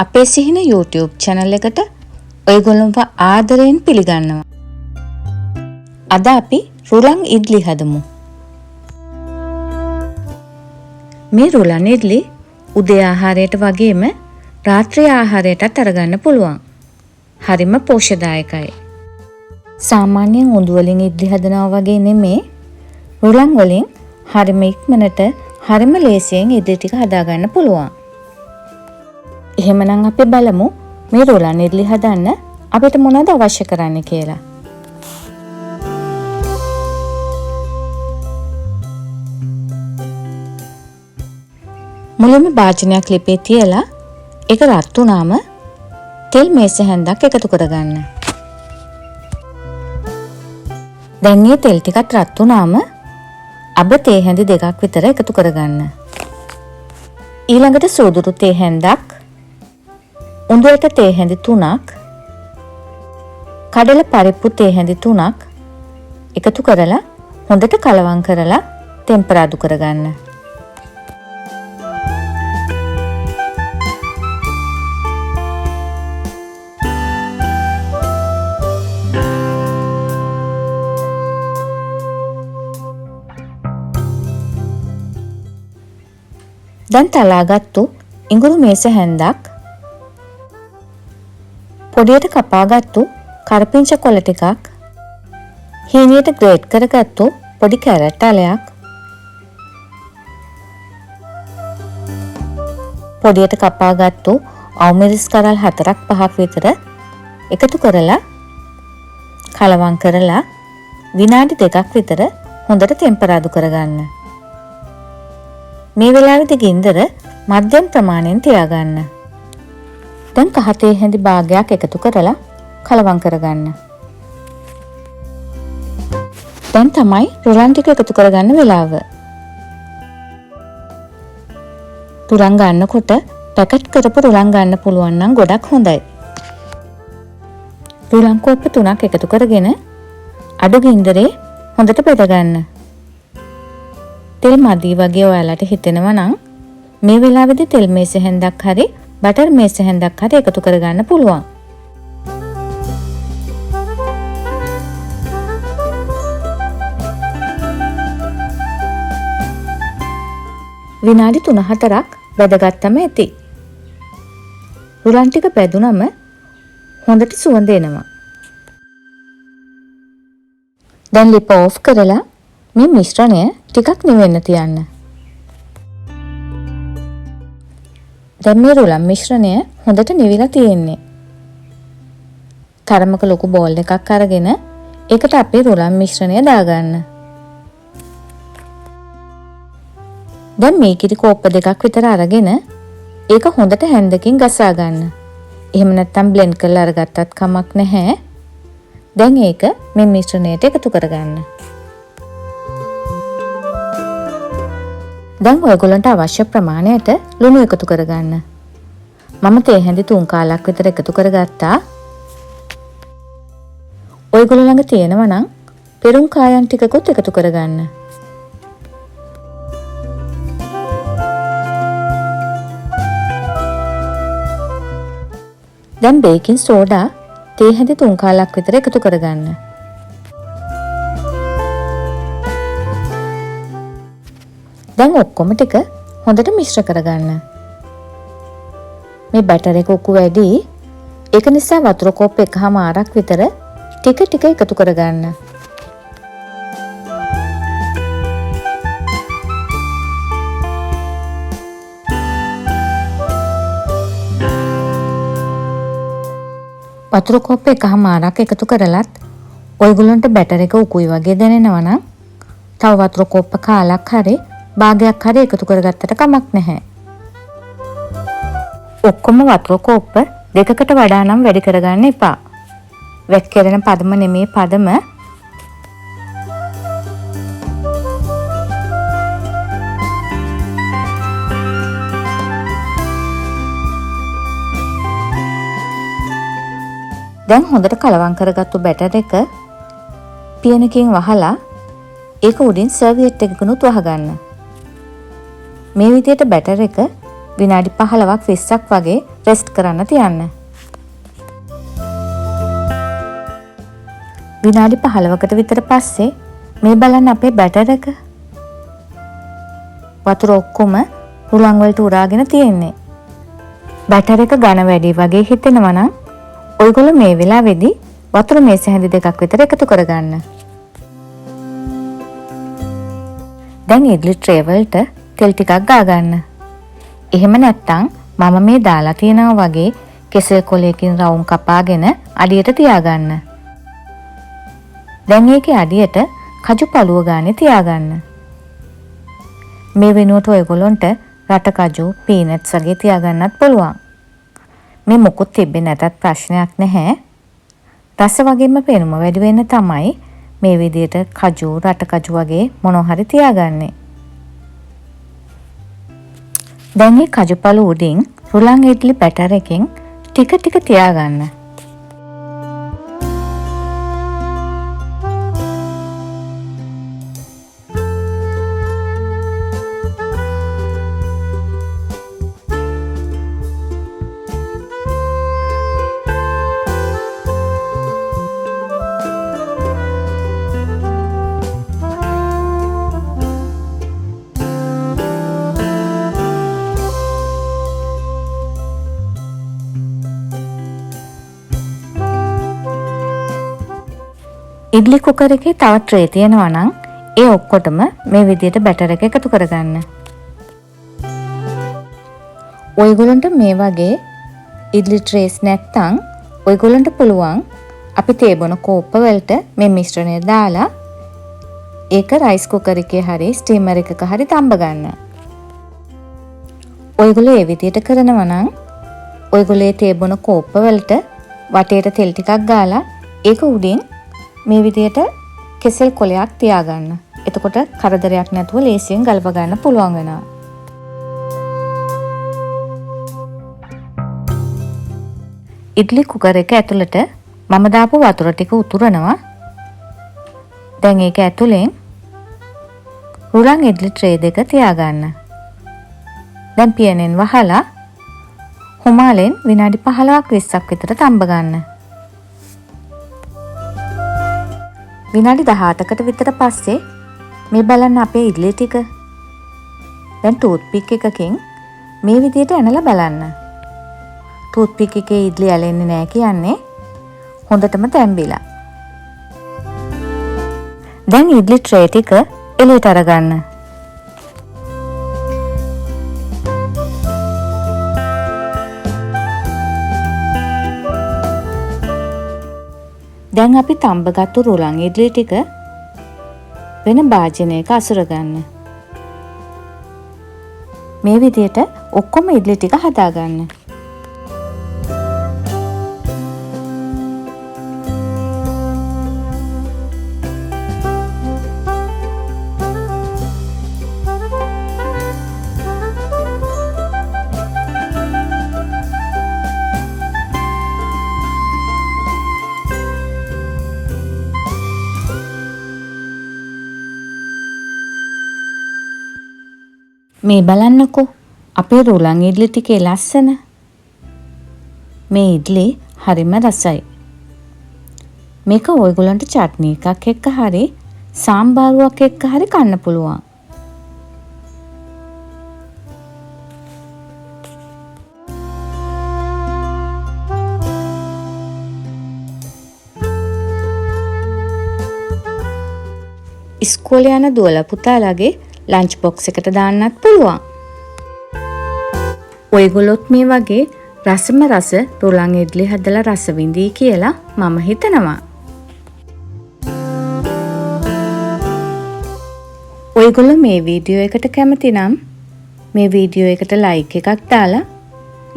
අපේ සිහින YouTube channel එකට ඔයගොල්ලන්ව ආදරයෙන් පිළිගන්නවා. අද අපි රුලන් ඉඩ්ලි හදමු. මේ රුලන් ඉඩ්ලි උදේ ආහාරයට වගේම රාත්‍රී ආහාරයටත් අරගන්න පුළුවන්. හරිම පෝෂ්‍යදායකයි. සාමාන්‍යයෙන් උඳු වලින් ඉඩ්ලි හදනවා වගේ නෙමේ. රුලන් වලින් හරිම ඉක්මනට හරිම ලේසියෙන් ඉඩ්ලි ටික හදාගන්න පුළුවන්. එහෙමනම් අපි බලමු මේ රුලන් ඉඩ්ලි හදන්න අපිට මොනවද අවශ්‍ය කරන්නේ කියලා. මුලින්ම භාජනයක් ලිපේ තියලා ඒක රත් වුණාම තෙල් මේස හැන්දක් එකතු කරගන්න. දැන් මේ තෙල් ටිකත් රත් වුණාම අබ තේ හැඳි දෙකක් විතර එකතු කරගන්න. ඊළඟට සෝදුරු තේ හැන්දක්, උඳුරට තේ හැඳි 3ක්, කඩල පරිප්පු තේ හැඳි 3ක් එකතු කරලා හොඳට කලවම් කරලා ටෙම්පරාදු කරගන්න. දැන් තලාගත්තු ඉඟුරු මේස හැන්දක්, පොඩියට කපාගත්තු කරපිංච කොළ ටිකක්, හීනියට ග්‍රේට් කරගත්තු පොඩි කැරට් අලයක්, පොඩියට කපාගත්තු අවුමිරිස් කරල් 4-5ක් විතර එකතු කරලා කලවම් කරලා විනාඩි 2ක් විතර හොඳට ටෙම්පරාදු කරගන්න. මේ වෙලාවේදී ගින්දර මධ්‍යම ප්‍රමාණයෙන් තියාගන්න. දැන් කහ තේ හැඳි භාගයක් එකතු කරලා කලවම් කරගන්න. දැන් තමයි රුලන් ටික එකතු කරගන්න වෙලාව. රුලන් ගන්නකොට පැකට් කරපු රුලන් ගන්න පුළුවන් නම් ගොඩක් හොඳයි. රුලන් කෝප්ප 3ක් එකතු කරගෙන අඩු ගින්දරේ හොඳට බෙද ගන්න. තෙල් මදි වගේ ඔයාලට හිතෙනවා නම් මේ වෙලාවේදී තෙල් මේස හැන්දක් හරි බටර් මේස හැන්දක් හරි එකතු කරගන්න පුළුවන්. විනාඩි 3-4ක් බැදගත්තම ඇති. රුලන් ටික බැදුනම හොඳට සුවඳ එනවා. දැන් ලිප ඕෆ් කරලා මේ මිශ්‍රණය ටිකක් නිවෙන්න තියන්න. දැන් මේ රුලන් මිශ්‍රණය හොඳට නිවිලා තියෙන්නේ. තරමක ලොකු බෝල් එකක් අරගෙන ඒකට අපේ රුලන් මිශ්‍රණය දාගන්න. දැන් මේ කිරි කෝප්ප දෙකක් විතර අරගෙන ඒක හොඳට හැන්දකින් ගසා ගන්න. එහෙම නැත්නම් බ්ලෙන්ඩ් කරලා අරගත්තත් කමක් නැහැ. දැන් ඒක මේ මිශ්‍රණයට එකතු කරගන්න. දැන් ඔයගොල්ලන්ට අවශ්‍ය ප්‍රමාණයට ලුණු එකතු කරගන්න. මම තේ හැඳි 3 කාලක් විතර එකතු කරගත්තා. ඔයගොල්ලෝ ළඟ තියෙනවා නම් පෙරුම් කායන් ටිකකුත් එකතු කරගන්න. දැන් බේකින් සෝඩා තේ හැඳි 3 කාලක් විතර එකතු කරගන්න. දැන් ඔක්කොම ටික හොඳට මිශ්‍ර කරගන්න. මේ බටර් එක උකු වැඩි. ඒක නිසා වතුර කෝප් 1/2ක් විතර ටික ටික එකතු කරගන්න. වතුර කෝප් 1/2ක් එකතු කරලත් ඔයගොල්ලන්ට බැටර් එක උකුයි වගේ දැනෙනවා නම් තව වතුර කෝප්ප කාලක් හරි භාගයක් හරි එකතු කරගත්තට කමක් නැහැ. ඔක්කොම වතුර කෝප්ප දෙකකට වඩා නම් වැඩි කරගන්න එපා. වැක්කිරෙන පදම නෙමේ පදම. දැන් හොඳට කලවම් කරගත්තු බැටර් එක පියනකින් වහලා ඒක උඩින් සර්වියට් එකකිනුත් වහගන්න. මේ විදිහට බැටර් එක විනාඩි 15ක් 20ක් වගේ රෙස්ට් කරන්න තියන්න. විනාඩි 15කට විතර පස්සේ මේ බලන්න අපේ බැටර් එක. වතුර ඔක්කොම හුලං වලට උරාගෙන තියෙන්නේ. බැටර් එක ඝන වැඩි වගේ හිතෙනවා නම් ඔයගොල්ලෝ මේ වෙලාවේදී වතුර මේස හැඳි දෙකක් විතර එකතු කරගන්න. දැන් ඉඩ්ලි ට්‍රේ වලට තෙල් ටිකක් ගා ගන්න. එහෙම නැත්නම් මම මේ දාලා තියනවා වගේ කෙසෙල් කොලයකින් රවුම් කපාගෙන අඩියට තියාගන්න. දැන් ඒකේ අඩියට කජු පළුව ගානේ තියාගන්න. මේ වෙනුවට ඔයගොල්ලන්ට රට කජු, පීනට්ස් වගේ තියාගන්නත් පුළුවන්. මේ මොකුත් තිබ්බේ නැතත් ප්‍රශ්නයක් නැහැ. රස වගේම පෙනුම වැඩි වෙන්න තමයි මේ විදිහට කජු, රට කජු වගේ මොනවා හරි තියාගන්නේ. දැන් මේ කජු පළු උඩින් රුලන් ඉඩ්ලි බැටර් එකෙන් ටික ටික තියාගන්න. ඉඩ්ලි කුකර් එකේ තව ට්‍රේ තියෙනවා නම් ඒ ඔක්කොටම මේ විදිහට බැටර් එක එකතු කරගන්න. ඔයගොල්ලන්ට මේ වගේ ඉඩ්ලි ට්‍රේස් නැත්නම් ඔයගොල්ලන්ට පුළුවන් අපි තේ බොන කෝප්ප වලට මේ මිශ්‍රණය දාලා ඒක රයිස් කුකර් එකේ හරි ස්ටීමර් එකක හරි තඹ ගන්න. ඔයගොල්ලෝ මේ විදිහට කරනවා නම් ඔයගොල්ලෝ තේ බොන කෝප්ප වලට වටේට තෙල් ටිකක් ගාලා ඒක උඩින් මේ විදිහට කෙසෙල් කොලයක් තියාගන්න. එතකොට කරදරයක් නැතුව ලේසියෙන් ගලප ගන්න පුළුවන් වෙනවා. ඉඩ්ලි කුකර් එක ඇතුළට මම දාපු වතුර ටික උතුරනවා. දැන් ඒක ඇතුලෙන් රුලන් ඉඩ්ලි ට්‍රේ දෙක තියාගන්න. දැන් පියනෙන් වහලා හුමාලෙන් විනාඩි 15ක් 20ක් විතර තඹ ගන්න. විනාඩි 18කට විතර පස්සේ මේ බලන්න අපේ ඉඩ්ලි ටික. දැන් ටූත් පික් එකකින් මේ විදිහට ඇනලා බලන්න. ටූත් පික් එකේ ඉඩ්ලි ඇලෙන්නේ නැහැ කියන්නේ හොඳටම තැම්බිලා. දැන් ඉඩ්ලි ට්‍රේ ටික එළියට අරගන්න. දැන් අපි තඹගත්තු රුලන් ඉඩ්ලි ටික වෙන භාජනයක අසුර ගන්න. මේ විදිහට ඔක්කොම ඉඩ්ලි ටික හදා ගන්න. මේ බලන්නකෝ අපේ රුලන් ඉඩ්ලි ටිකේ ලස්සන. මේ ඉඩ්ලි හරිම රසයි. මේක ඔයගොල්ලන්ට චට්නි එකක් එක්ක හරි සාම්බාරුවක් එක්ක හරි කන්න පුළුවන්. ඉස්කෝලේ යන දුවලා පුතාලාගේ ලන්ච් බොක්ස් එකට දාන්නත් පුළුවන්. ඔයගොල්ලොත් මේ වගේ රසම රස රුලන් ඉඩ්ලි හදලා රස විඳී කියලා මම හිතනවා. ඔයගොල්ලෝ මේ වීඩියෝ එකට කැමති නම් මේ වීඩියෝ එකට ලයික් එකක් දාලා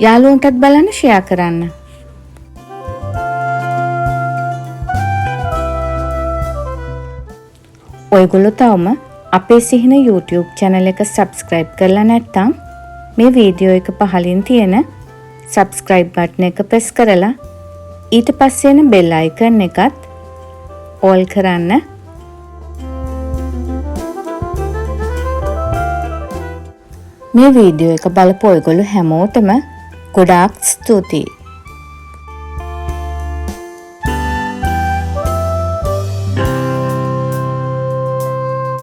යාළුවන්ටත් බලන්න ෂෙයා කරන්න. ඔයගොල්ලෝ තවම අපේ සිහින YouTube channel එක subscribe කරලා නැත්නම් මේ වීඩියෝ එක පහලින් තියෙන subscribe button එක press කරලා ඊට පස්සේ එන bell icon එකත් all කරන්න. මේ වීඩියෝ එක බලපු ඔයගොල්ලෝ හැමෝටම ගොඩාක් ස්තුතියි.